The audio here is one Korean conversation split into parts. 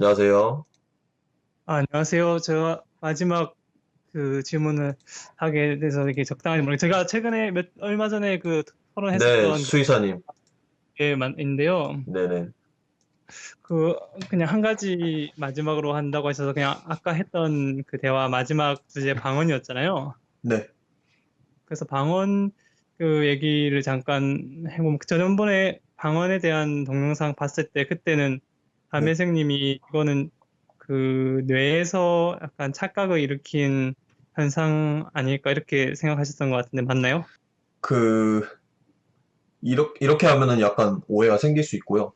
안녕하세요. 안녕하세요. 제가 마지막 그 질문을 하게 돼서 이게 적당한지 모르겠어요. 제가 최근에 얼마 전에 그 네, 토론했었던 수의사님. 게인데요. 네네. 그 그냥 한 가지 마지막으로 한다고 하셔서 그냥 아까 했던 그 대화 마지막 주제 방언이었잖아요. 네, 그래서 방언 그 얘기를 잠깐 해보면 저번에 방언에 대한 동영상 봤을 때 그때는 네. 담혜생님이 이거는 그 뇌에서 약간 착각을 일으킨 현상 아닐까 이렇게 생각하셨던 것 같은데 맞나요? 그, 이렇게 하면은 약간 오해가 생길 수 있고요.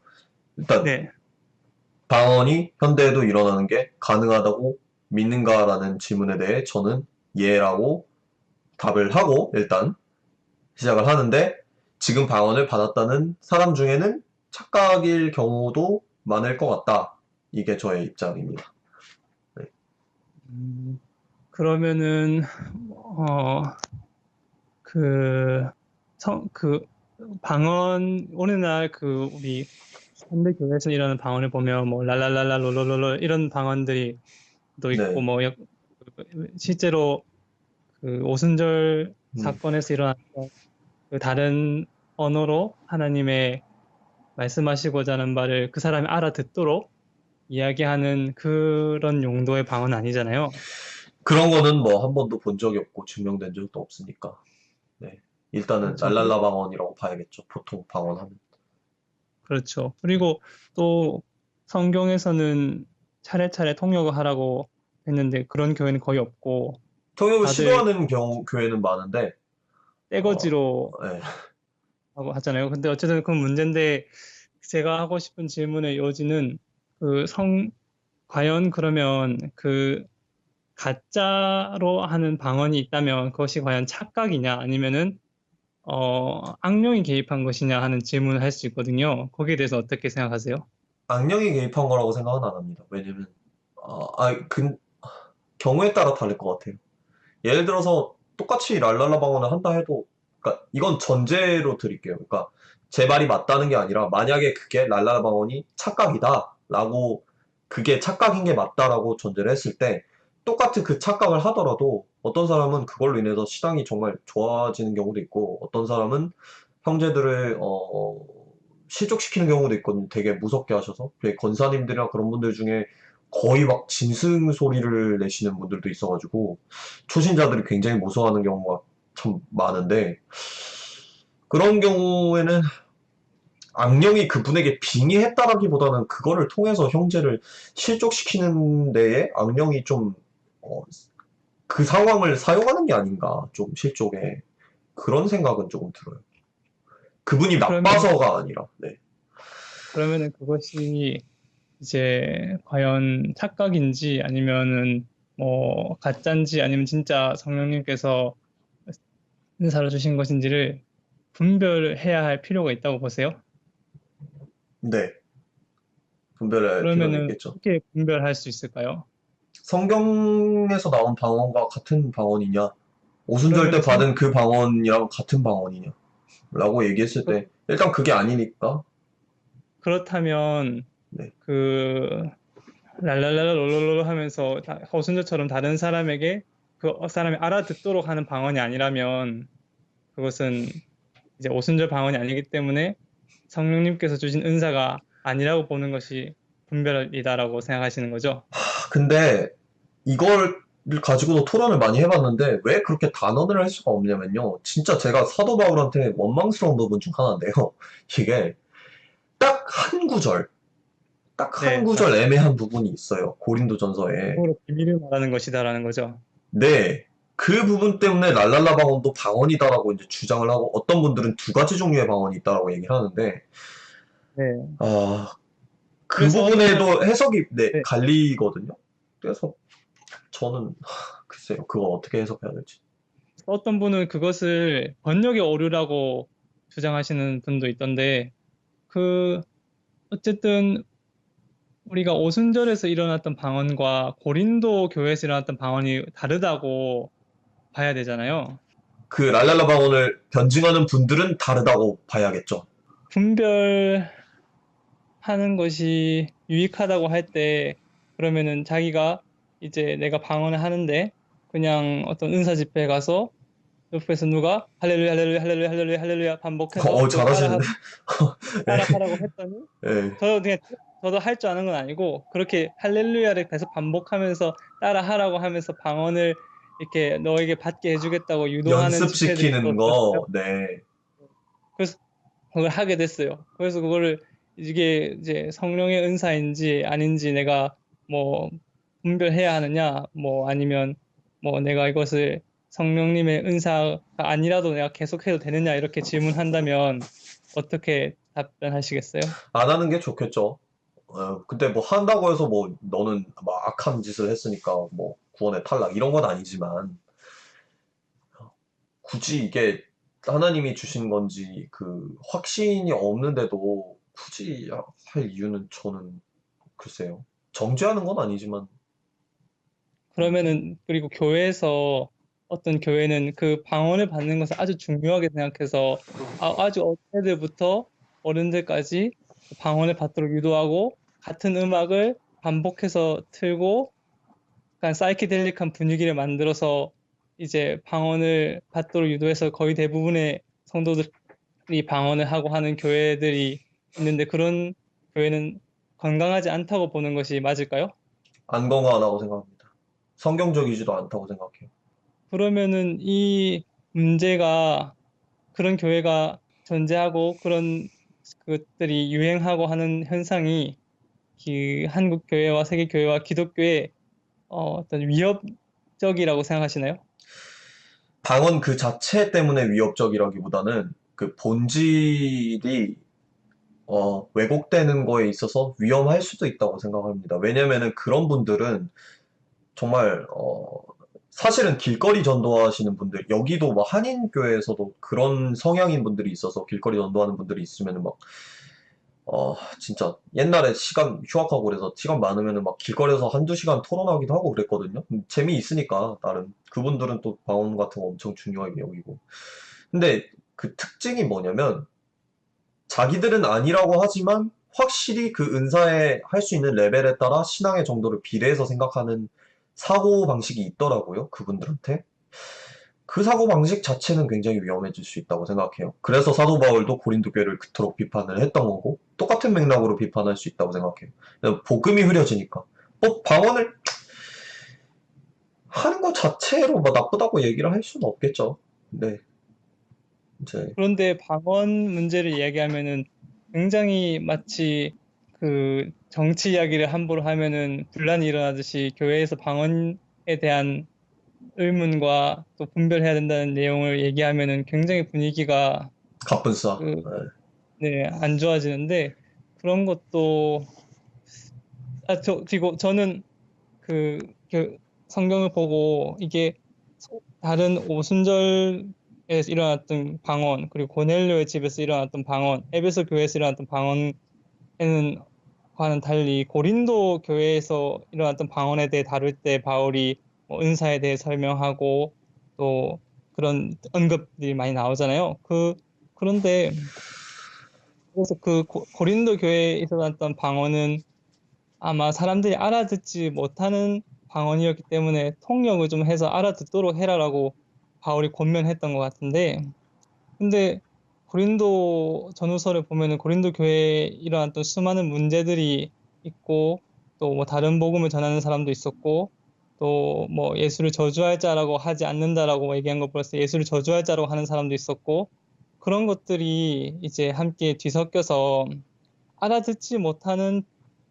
일단, 네. 방언이 현대에도 일어나는 게 가능하다고 믿는가라는 질문에 대해 저는 예라고 답을 하고 일단 시작을 하는데, 지금 방언을 받았다는 사람 중에는 착각일 경우도 많을 것 같다. 이게 저의 입장입니다. 네. 음, 그러면은 어 그 그 방언 오늘날 그 우리 현대 교회에서 일어나는 방언을 보면 뭐 랄랄랄라 롤롤롤 이런 방언들이 도 있고 네. 뭐 실제로 그 오순절 음. 사건에서 일어났던 그 다른 언어로 하나님의 말씀하시고자 하는 바를 그 사람이 알아듣도록 이야기하는 그런 용도의 방언 아니잖아요. 그런 거는 뭐 한 번도 본 적이 없고 증명된 적도 없으니까. 네. 일단은 그렇죠. 랄랄라 방언이라고 봐야겠죠. 보통 방언하면. 그렇죠. 그리고 또 성경에서는 차례차례 통역을 하라고 했는데 그런 교회는 거의 없고 통역을 다들 시도하는 경우 교회는 많은데 어, 떼거지로 네. 하고 하잖아요. 근데 어쨌든 그건 문제인데 제가 하고 싶은 질문의 요지는 그 과연 그러면 그 가짜로 하는 방언이 있다면 그것이 과연 착각이냐 아니면은 악령이 개입한 것이냐 하는 질문을 할 수 있거든요. 거기에 대해서 어떻게 생각하세요? 악령이 개입한 거라고 생각은 안 합니다. 왜냐면 경우에 따라 다를 것 같아요. 예를 들어서 똑같이 랄랄라 방언을 한다 해도 그러니까 이건 전제로 드릴게요. 그러니까 제 말이 맞다는 게 아니라 만약에 그게 랄랄라 방언이 착각이다라고 그게 착각인 게 맞다라고 전제를 했을 때 똑같이 그 착각을 하더라도 어떤 사람은 그걸로 인해서 신앙이 정말 좋아지는 경우도 있고 어떤 사람은 형제들을 실족시키는 경우도 있거든요. 되게 무섭게 하셔서 권사님들이나 그런 분들 중에 거의 막 짐승 소리를 내시는 분들도 있어가지고 초신자들이 굉장히 무서워하는 경우가 참 많은데 그런 경우에는 악령이 그분에게 빙의했다라기보다는 그거를 통해서 형제를 실족시키는 데에 악령이 좀 그 상황을 사용하는 게 아닌가 좀 실족에 그런 생각은 조금 들어요. 그분이 그러면 나빠서가 아니라 네. 그러면은 그것이 이제 과연 착각인지 아니면은 뭐 가짜인지 아니면 진짜 성령님께서 은사를 주신 것인지를 분별해야 할 필요가 있다고 보세요? 네. 분별할 필요는 그러면은 있겠죠. 어떻게 분별할 수 있을까요? 성경에서 나온 방언과 같은 방언이냐 오순절 때 그러면은 받은 그 방언이랑 같은 방언이냐 라고 얘기했을 그, 때 일단 그게 아니니까 그렇다면 네. 그 랄랄랄라 롤롤롤 하면서 허순저처럼 다른 사람에게 그 사람이 알아듣도록 하는 방언이 아니라면 그것은 이제 오순절 방언이 아니기 때문에 성령님께서 주신 은사가 아니라고 보는 것이 분별이다라고 생각하시는 거죠. 근데 이걸 가지고도 토론을 많이 해봤는데 왜 그렇게 단언을 할 수가 없냐면요. 진짜 제가 사도 바울한테 원망스러운 부분 중 하나인데요. 이게 딱 한 구절, 딱 한 네, 구절 맞죠. 애매한 부분이 있어요. 고린도전서에. 그거로 비밀을 말하는 것이다라는 거죠. 네. 그 부분 때문에 랄랄라 방언도 방언이다라고 이제 주장을 하고 어떤 분들은 두 가지 종류의 방언이 있다라고 얘기를 하는데 네. 아, 그 그래서 어떤 분은 부분에도 해석이 네, 네, 갈리거든요. 그래서 저는 글쎄요. 그걸 어떻게 해석해야 될지. 어떤 분은 그것을 번역의 오류라고 주장하시는 분도 있던데 그 어쨌든 우리가 오순절에서 일어났던 방언과 고린도 교회에서 일어났던 방언이 다르다고 봐야 되잖아요. 그 랄랄라 방언을 변증하는 분들은 다르다고 봐야겠죠. 분별 하는 것이 유익하다고 할 때, 그러면은 자기가 이제 내가 방언을 하는데 그냥 어떤 은사 집회에 가서 옆에서 누가 할렐루야 할렐루야 할렐루야 할렐루야 할렐루야 반복해서 그걸 잘하시는데? 따라하라고 했더니 예, 예. 저도 그냥 저도 할 줄 아는 건 아니고 그렇게 할렐루야를 계속 반복하면서 따라하라고 하면서 방언을 이렇게 너에게 받게 해주겠다고 유도하는 집회들이 연습시키는 또 있었어요. 거, 네. 그래서 그걸 하게 됐어요. 그래서 그거를 이게 이제 성령의 은사인지 아닌지 내가 뭐 분별해야 하느냐, 뭐 아니면 뭐 내가 이것을 성령님의 은사가 아니라도 내가 계속해도 되느냐 이렇게 질문한다면 어떻게 답변하시겠어요? 안 하는 게 좋겠죠. 근데 뭐 한다고 해서 뭐 너는 막 악한 짓을 했으니까 뭐 구원의 탈락 이런 건 아니지만 굳이 이게 하나님이 주신 건지 그 확신이 없는데도 굳이 할 이유는 저는 글쎄요. 정죄하는 건 아니지만 음, 그러면은 그리고 교회에서 어떤 교회는 그 방언을 받는 것을 아주 중요하게 생각해서 아주 어린 애들부터 어른들까지 방언을 받도록 유도하고 같은 음악을 반복해서 틀고 약간 사이키델릭한 분위기를 만들어서 이제 방언을 받도록 유도해서 거의 대부분의 성도들이 방언을 하고 하는 교회들이 있는데 그런 교회는 건강하지 않다고 보는 것이 맞을까요? 안 건강하다고 생각합니다. 성경적이지도 않다고 생각해요. 그러면은 이 문제가 그런 교회가 존재하고 그런 것들이 유행하고 하는 현상이 그 한국 교회와 세계 교회와 기독교의 어떤 위협적이라고 생각하시나요? 방언 그 자체 때문에 위협적이라기보다는 그 본질이 왜곡되는 거에 있어서 위험할 수도 있다고 생각합니다. 왜냐면은 그런 분들은 정말 사실은 길거리 전도하시는 분들 여기도 막 한인교회에서도 그런 성향인 분들이 있어서 길거리 전도하는 분들이 있으면은 막 진짜 옛날에 시간 휴학하고 그래서 시간 많으면은 막 길거리에서 한두 시간 토론하기도 하고 그랬거든요. 재미있으니까 나름 그분들은 또 방언 같은 거 엄청 중요하게 여기고. 근데 그 특징이 뭐냐면 자기들은 아니라고 하지만 확실히 그 은사에 할 수 있는 레벨에 따라 신앙의 정도를 비례해서 생각하는 사고 방식이 있더라고요. 그분들한테. 그 사고방식 자체는 굉장히 위험해질 수 있다고 생각해요. 그래서 사도 바울도 고린도 교회를 그토록 비판을 했던 거고, 똑같은 맥락으로 비판할 수 있다고 생각해요. 복음이 흐려지니까. 방언을 하는 것 자체로 뭐 나쁘다고 얘기를 할 수는 없겠죠. 네, 이제, 그런데 방언 문제를 이야기하면은 굉장히 마치 그 정치 이야기를 함부로 하면은 분란이 일어나듯이 교회에서 방언에 대한 의문과 또 분별해야 된다는 내용을 얘기하면은 굉장히 분위기가 갑분싸. 그, 네. 네, 안 좋아지는데 그런 것도 그리고 저는 그 성경을 보고 이게 다른 오순절에 일어났던 방언, 그리고 고넬료의 집에서 일어났던 방언, 에베소 교회에서 일어났던 방언에는 과는 달리 고린도 교회에서 일어났던 방언에 대해 다룰 때 바울이 뭐 은사에 대해 설명하고 또 그런 언급들이 많이 나오잖아요. 그런데 그래서 고린도 교회에 일어났던 방언은 아마 사람들이 알아듣지 못하는 방언이었기 때문에 통역을 좀 해서 알아듣도록 해라라고 바울이 권면했던 것 같은데, 근데 고린도 전후서를 보면은 고린도 교회에 일어났던 수많은 문제들이 있고, 또 뭐 다른 복음을 전하는 사람도 있었고, 또 뭐 예수를 저주할 자라고 하지 않는다라고 얘기한 것 플러스 예수를 저주할 자라고 하는 사람도 있었고, 그런 것들이 이제 함께 뒤섞여서 알아듣지 못하는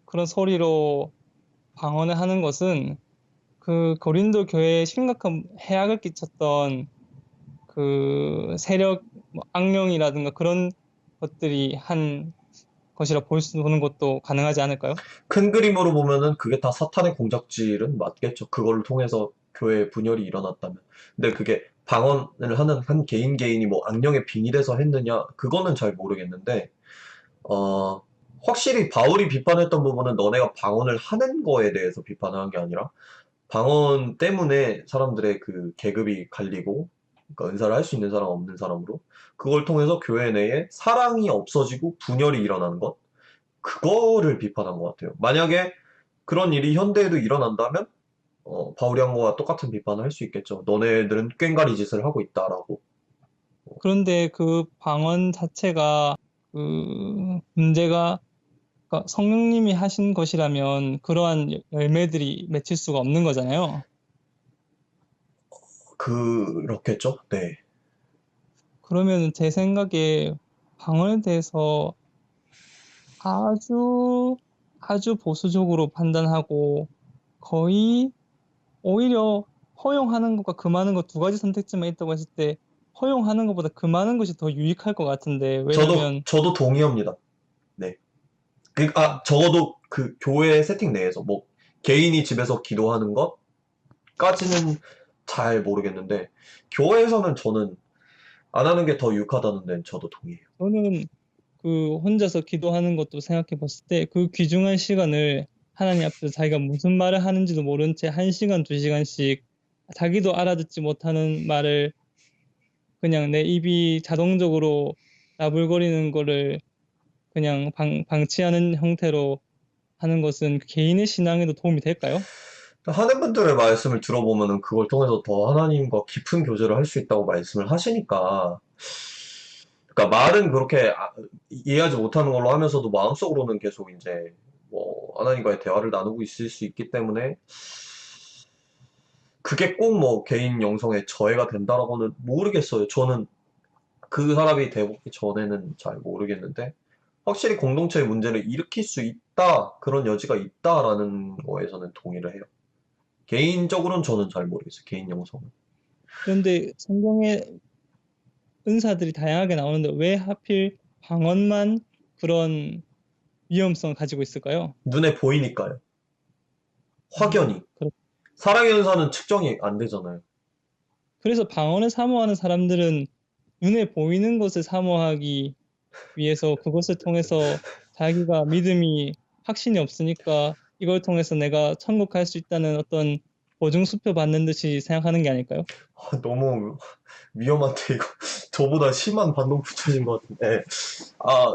그런 소리로 방언을 하는 것은 그 고린도 교회에 심각한 해악을 끼쳤던 그 세력, 뭐 악령이라든가 그런 것들이 한 것이라 보는 것도 가능하지 않을까요? 큰 그림으로 보면은 그게 다 사탄의 공작질은 맞겠죠. 그걸 통해서 교회의 분열이 일어났다면. 근데 그게 방언을 하는 한 개인 개인이 뭐 악령에 빙의돼서 했느냐, 그거는 잘 모르겠는데, 어, 확실히 바울이 비판했던 부분은 너네가 방언을 하는 거에 대해서 비판을 한 게 아니라, 방언 때문에 사람들의 그 계급이 갈리고, 그러니까 은사를 할 수 있는 사람 없는 사람으로, 그걸 통해서 교회 내에 사랑이 없어지고 분열이 일어나는 것. 그거를 비판한 것 같아요. 만약에 그런 일이 현대에도 일어난다면 바우리안거와 똑같은 비판을 할 수 있겠죠. 너네들은 꽹가리 짓을 하고 있다라고. 그런데 그 방언 자체가 그 문제가 그러니까 성령님이 하신 것이라면 그러한 열매들이 맺힐 수가 없는 거잖아요. 그렇겠죠? 네. 그러면 제 생각에 방언에 대해서 아주 아주 보수적으로 판단하고 거의 오히려 허용하는 것과 금하는 것 두 가지 선택지만 있다고 했을 때 허용하는 것보다 금하는 것이 더 유익할 것 같은데 왜냐면 저도 동의합니다. 네. 적어도 그 교회 세팅 내에서 뭐 개인이 집에서 기도하는 것까지는 잘 모르겠는데 교회에서는 저는 안 하는 게 더 유익하다는 데는 저도 동의해요. 저는 그 혼자서 기도하는 것도 생각해 봤을 때 그 귀중한 시간을 하나님 앞에서 자기가 무슨 말을 하는지도 모른 채 1시간, 2시간씩 자기도 알아듣지 못하는 말을 그냥 내 입이 자동적으로 나불거리는 거를 그냥 방치하는 형태로 하는 것은 개인의 신앙에도 도움이 될까요? 하는 분들의 말씀을 들어보면은 그걸 통해서 더 하나님과 깊은 교제를 할 수 있다고 말씀을 하시니까, 그러니까 말은 그렇게 이해하지 못하는 걸로 하면서도 마음속으로는 계속 이제 뭐 하나님과의 대화를 나누고 있을 수 있기 때문에 그게 꼭 뭐 개인 영성에 저해가 된다라고는 모르겠어요. 저는 그 사람이 되기 전에는 잘 모르겠는데 확실히 공동체의 문제를 일으킬 수 있다, 그런 여지가 있다라는 거에서는 동의를 해요. 개인적으로는 저는 잘 모르겠어요. 개인 영성은. 그런데 성경에 은사들이 다양하게 나오는데 왜 하필 방언만 그런 위험성을 가지고 있을까요? 눈에 보이니까요. 확연히. 그렇- 사랑의 연사는 측정이 안 되잖아요. 그래서 방언을 사모하는 사람들은 눈에 보이는 것을 사모하기 위해서 그것을 통해서 자기가 믿음이 확신이 없으니까 이걸 통해서 내가 천국 갈 수 있다는 어떤 보증수표 받는 듯이 생각하는 게 아닐까요? 너무 위험한데, 이거. 저보다 심한 반동 붙여진 것 같은데.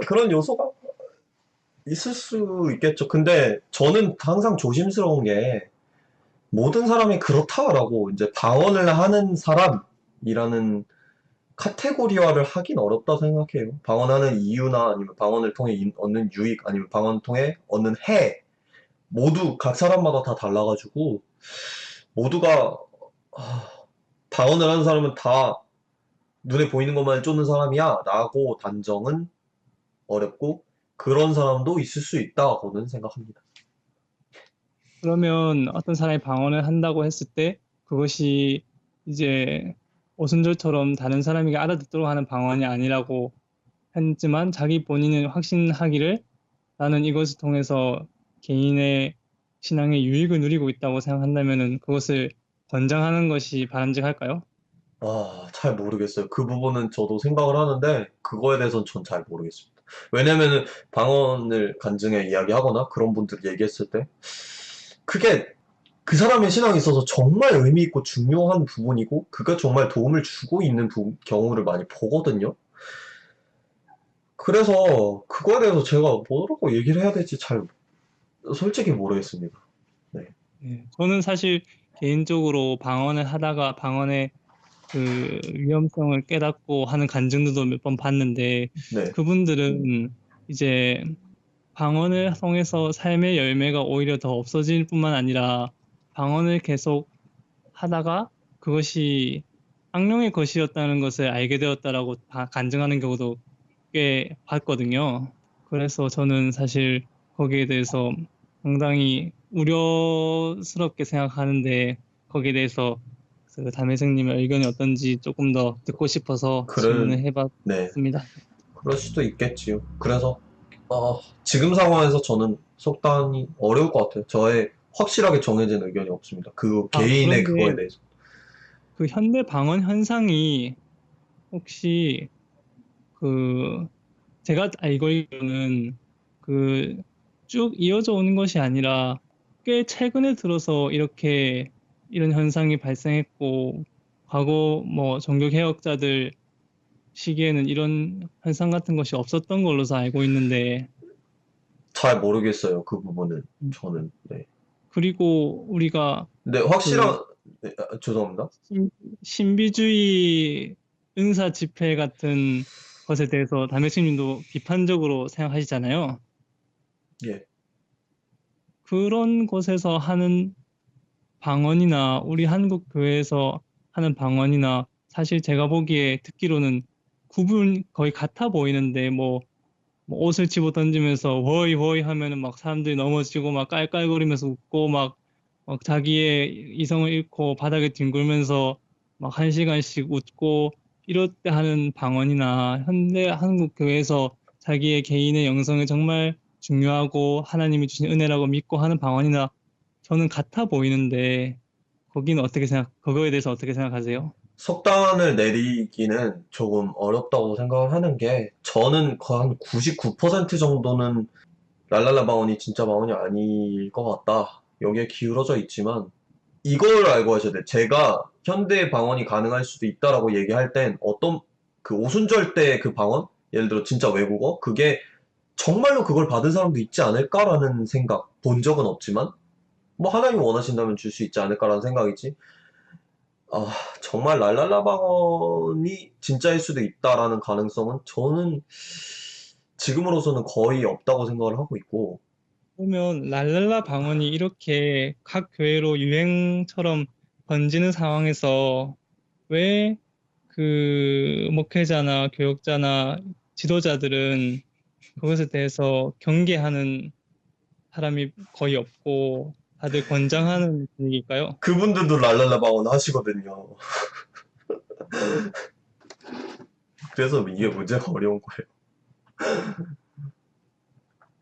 그런 요소가 있을 수 있겠죠. 근데 저는 항상 조심스러운 게 모든 사람이 그렇다라고 이제 방언을 하는 사람이라는 카테고리화를 하긴 어렵다 생각해요. 방언하는 이유나 아니면 방언을 통해 얻는 유익 아니면 방언을 통해 얻는 해 모두 각 사람마다 다 달라가지고 모두가 아, 방언을 하는 사람은 다 눈에 보이는 것만 쫓는 사람이야 라고 단정은 어렵고 그런 사람도 있을 수 있다고는 생각합니다. 그러면 어떤 사람이 방언을 한다고 했을 때 그것이 이제 오순절처럼 다른 사람에게 알아듣도록 하는 방언이 아니라고 했지만 자기 본인은 확신하기를 나는 이것을 통해서 개인의 신앙의 유익을 누리고 있다고 생각한다면은 그것을 권장하는 것이 바람직할까요? 잘 모르겠어요. 그 부분은 저도 생각을 하는데 그거에 대해서는 전 잘 모르겠습니다. 왜냐면은 방언을 간증해 이야기하거나 그런 분들 얘기했을 때 그게 그 사람의 신앙에 있어서 정말 의미 있고 중요한 부분이고 그가 정말 도움을 주고 있는 경우를 많이 보거든요. 그래서 그거에 대해서 제가 뭐라고 얘기를 해야 될지 잘 솔직히 모르겠습니다. 네. 예, 저는 사실 개인적으로 방언을 하다가 방언의 그 위험성을 깨닫고 하는 간증들도 몇 번 봤는데 네. 그분들은 이제 방언을 통해서 삶의 열매가 오히려 더 없어질 뿐만 아니라 방언을 계속 하다가 그것이 악령의 것이었다는 것을 알게 되었다라고 간증하는 경우도 꽤 봤거든요. 그래서 저는 사실 거기에 대해서 상당히 우려스럽게 생각하는데 거기에 대해서 그 담회생님의 의견이 어떤지 조금 더 듣고 싶어서 질문을 그런, 네. 해봤습니다. 그럴 수도 있겠지요. 그래서 지금 상황에서 저는 속단이 어려울 것 같아요. 저의 확실하게 정해진 의견이 없습니다. 그 개인의 그거에 그런데 대해서. 그 현대 방언 현상이 혹시 그 제가 알고 있기로는 그 쭉 이어져 오는 것이 아니라 꽤 최근에 들어서 이렇게 이런 현상이 발생했고 과거 뭐 종교 개혁자들 시기에는 이런 현상 같은 것이 없었던 걸로서 알고 있는데 잘 모르겠어요. 그 부분은 음, 저는. 네. 그리고 우리가 근데 그 확실한 네, 죄송합니다. 신비주의 은사 집회 같은 것에 대해서 담임님도 비판적으로 생각하시잖아요. 예. 그런 곳에서 하는 방언이나 우리 한국 교회에서 하는 방언이나 사실 제가 보기에 듣기로는 구분 거의 같아 보이는데 뭐 옷을 집어 던지면서 워이 워이 하면은 막 사람들이 넘어지고 막 깔깔거리면서 웃고 막 자기의 이성을 잃고 바닥에 뒹굴면서 막 1시간씩 웃고 이럴 때 하는 방언이나 현대 한국 교회에서 자기의 개인의 영성을 정말 중요하고 하나님이 주신 은혜라고 믿고 하는 방언이나 저는 같아 보이는데 거기는 그거에 대해서 어떻게 생각하세요? 속단을 내리기는 조금 어렵다고 생각을 하는 게 저는 거의 한 99% 정도는 랄랄라 방언이 진짜 방언이 아닐 것 같다. 여기에 기울어져 있지만 이걸 알고 하셔야 돼요. 제가 현대 방언이 가능할 수도 있다라고 얘기할 땐 어떤 그 오순절 때 그 방언? 예를 들어 진짜 외국어? 그게 정말로 그걸 받은 사람도 있지 않을까라는 생각 본 적은 없지만 뭐 하나님 원하신다면 줄 수 있지 않을까라는 생각이지. 아, 정말 랄랄라 방언이 진짜일 수도 있다라는 가능성은 저는 지금으로서는 거의 없다고 생각을 하고 있고, 그러면 랄랄라 방언이 이렇게 각 교회로 유행처럼 번지는 상황에서 왜 그 목회자나 교역자나 지도자들은 그것에 대해서 경계하는 사람이 거의 없고 다들 권장하는 분위기일까요? 그분들도 랄랄라 방언 하시거든요. 그래서 이게 문제가 어려운 거예요.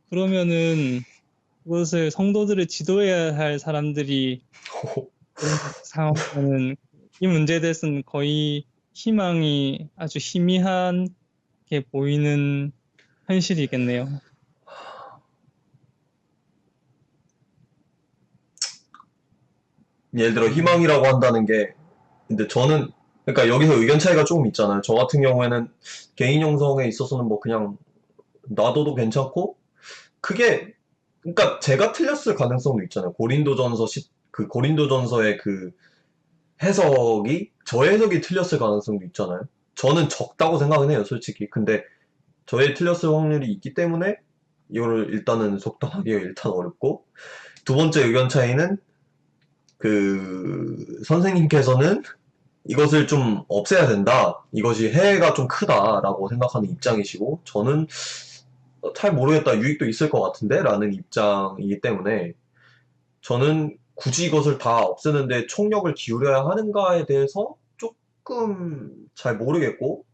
그러면은 그것을 성도들을 지도해야 할 사람들이 그런 상황에는 이 문제에 대해서는 거의 희망이 아주 희미한 게 보이는 현실이겠네요. 예를 들어 음, 희망이라고 한다는 게, 근데 저는, 그러니까 여기서 의견 차이가 조금 있잖아요. 저 같은 경우에는 개인 형성에 있어서는 뭐 그냥 놔둬도 괜찮고, 그게, 그러니까 제가 틀렸을 가능성도 있잖아요. 그 고린도전서의 그 해석이 저의 해석이 틀렸을 가능성도 있잖아요. 저는 적다고 생각은 해요, 솔직히. 근데 저의 틀렸을 확률이 있기 때문에 이거를 일단은 속단하기가 일단 어렵고 두 번째 의견 차이는 그 선생님께서는 이것을 좀 없애야 된다. 이것이 해가 좀 크다라고 생각하는 입장이시고 저는 잘 모르겠다. 유익도 있을 것 같은데 라는 입장이기 때문에 저는 굳이 이것을 다 없애는데 총력을 기울여야 하는가에 대해서 조금 잘 모르겠고,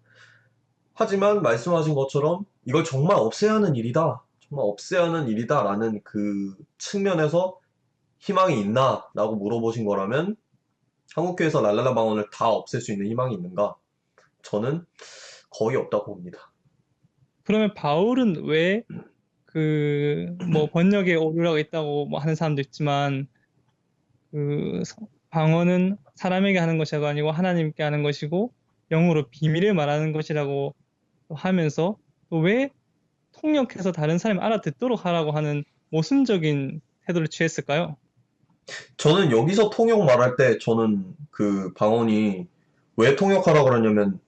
하지만 말씀하신 것처럼 이걸 정말 없애야 하는 일이다. 정말 없애야 하는 일이다라는 그 측면에서 희망이 있나? 라고 물어보신 거라면, 한국교회에서 랄랄라 방언을 다 없앨 수 있는 희망이 있는가? 저는 거의 없다고 봅니다. 그러면 바울은 왜 그 뭐 번역에 오류라고 있다고 뭐 하는 사람도 있지만 방언은 사람에게 하는 것이 아니고 하나님께 하는 것이고 영으로 비밀을 말하는 것이라고 하면서 또 왜 통역해서 다른 사람이 알아듣도록 하라고 하는 모순적인 태도를 취했을까요? 저는 여기서 통역 말할 때 저는 그 방언이 왜 통역하라 그러냐면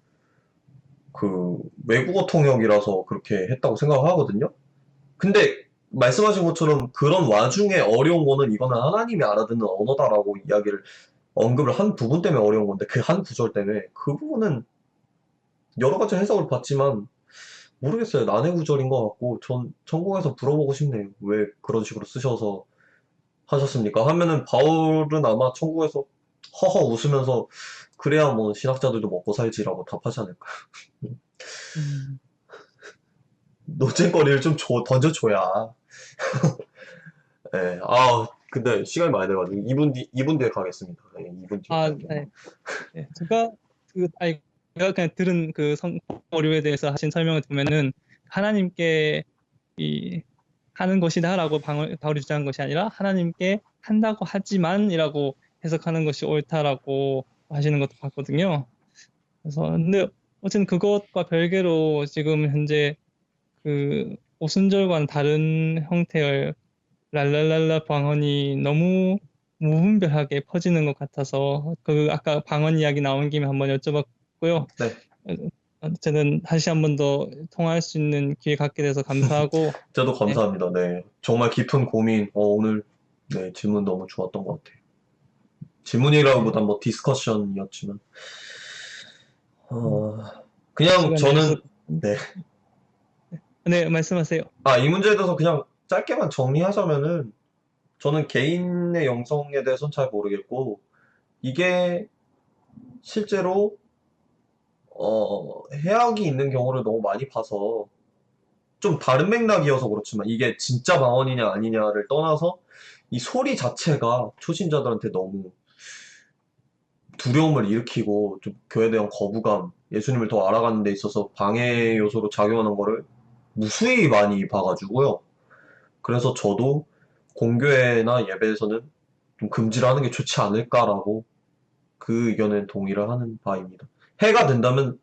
그 외국어 통역이라서 그렇게 했다고 생각을 하거든요. 근데 말씀하신 것처럼 그런 와중에 어려운 거는 이거는 하나님이 알아듣는 언어다라고 이야기를 언급을 한 부분 때문에 어려운 건데 그 한 구절 때문에 그 부분은 여러 가지 해석을 봤지만 모르겠어요. 난해 구절인 것 같고 전 천공에서 물어보고 싶네요. 왜 그런 식으로 쓰셔서 하셨습니까? 하면은 바울은 아마 천국에서 허허 웃으면서 그래야 뭐 신학자들도 먹고 살지라고 답하지 않을까. 음. 논쟁거리를 좀 던져줘야. 예. 아, 근데 시간이 많이 돼가지고 2분 뒤에 가겠습니다. 예, 2분 뒤에 아, 갈게요. 네. 네. 제가 그냥 들은 그 성어류에 대해서 하신 설명을 보면은 하나님께 이 하는 것이다라고 바울이 주장한 것이 아니라 하나님께 한다고 하지만이라고 해석하는 것이 옳다라고 하시는 것도 봤거든요. 그래서 근데 어쨌든 그것과 별개로 지금 현재 그 오순절과는 다른 형태의 랄랄랄라 방언이 너무 무분별하게 퍼지는 것 같아서 그 아까 방언 이야기 나온 김에 한번 여쭤봤고요. 네. 어쨌든 다시 한 번 더 통화할 수 있는 기회 갖게 돼서 감사하고 저도 감사합니다. 네. 정말 깊은 고민, 오늘, 네, 질문 너무 좋았던 것 같아요. 질문이라기보단 뭐 디스커션이었지만, 그냥 시간 저는, 내주셔서 네. 네, 말씀하세요. 이 문제에 대해서 그냥 짧게만 정리하자면은, 저는 개인의 영성에 대해서는 잘 모르겠고, 이게 실제로, 해악이 있는 경우를 너무 많이 봐서, 좀 다른 맥락이어서 그렇지만, 이게 진짜 방언이냐 아니냐를 떠나서, 이 소리 자체가 초신자들한테 너무 두려움을 일으키고, 좀 교회에 대한 거부감, 예수님을 더 알아가는 데 있어서 방해 요소로 작용하는 거를 무수히 많이 봐가지고요. 그래서 저도 공교회나 예배에서는 좀 금지를 하는 게 좋지 않을까라고 그 의견에 동의를 하는 바입니다. 해가 된다면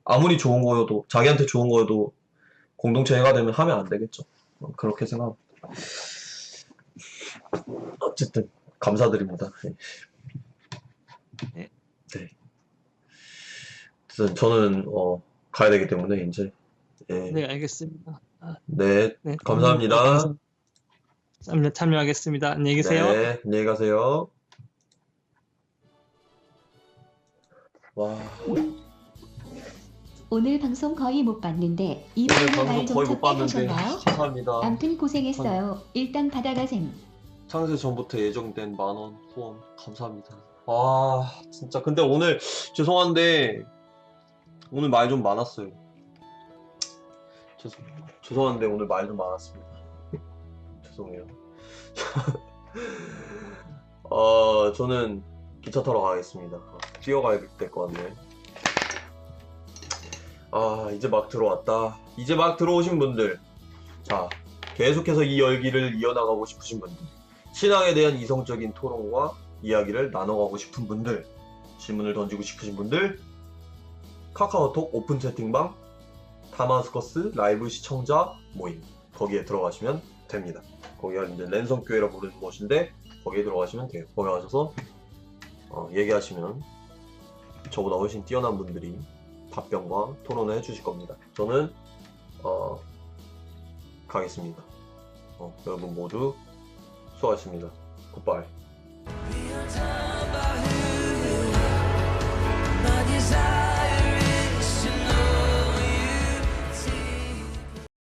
아무리 좋은 거여도 자기한테 좋은 거여도 공동체 해가 되면 하면 안 되겠죠. 그렇게 생각합니다. 어쨌든 감사드립니다. 네. 네. 네. 어쨌든 저는 가야 되기 때문에 이제 네, 알겠습니다. 네, 네, 감사합니다. 참여하겠습니다. 안녕히 계세요. 네, 안녕히 가세요. 와, 오늘 방송 거의 못 봤는데 오늘 이번에 방송 말 좀 거의 못 적게 봤는데 하셨나요? 감사합니다. 암튼 고생했어요. 일단 받아가셈. 창세 전부터 예정된 10,000원 후원 감사합니다. 진짜 근데 오늘 죄송한데 오늘 말 좀 많았어요. 죄송한데 오늘 말 좀 많았습니다. 죄송해요. 저는 기차 타러 가겠습니다. 뛰어가야 될 것 같네. 이제 막 들어왔다. 이제 막 들어오신 분들, 자, 계속해서 이 열기를 이어나가고 싶으신 분들, 신앙에 대한 이성적인 토론과 이야기를 나눠가고 싶은 분들, 질문을 던지고 싶으신 분들, 카카오톡 오픈 채팅방 다마스커스 라이브 시청자 모임 거기에 들어가시면 됩니다. 거기가 이제 랜선교회라 부르는 곳인데 거기에 들어가시면 돼요. 거기 가셔서 얘기하시면 저보다 훨씬 뛰어난 분들이 답변과 토론을 해주실 겁니다. 저는 가겠습니다. 여러분 모두 수고하셨습니다. 굿바이.